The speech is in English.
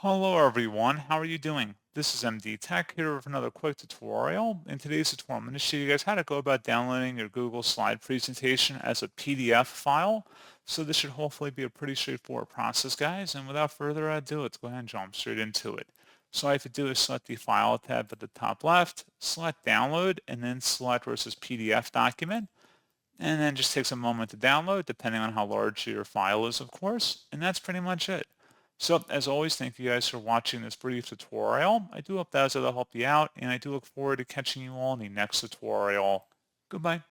Hello everyone, how are you doing? This is MD Tech here with another quick tutorial. In today's tutorial, I'm going to show you guys how to go about downloading your Google slide presentation as a PDF file. So this should hopefully be a pretty straightforward process, guys. And without further ado, let's go ahead and jump straight into it. So all I have to do is select the File tab at the top left, select Download, and then select where it says PDF document. And then just takes a moment to download, depending on how large your file is, of course. And that's pretty much it. So as always, thank you guys for watching this brief tutorial. I do hope that was able to help you out, and I do look forward to catching you all in the next tutorial. Goodbye.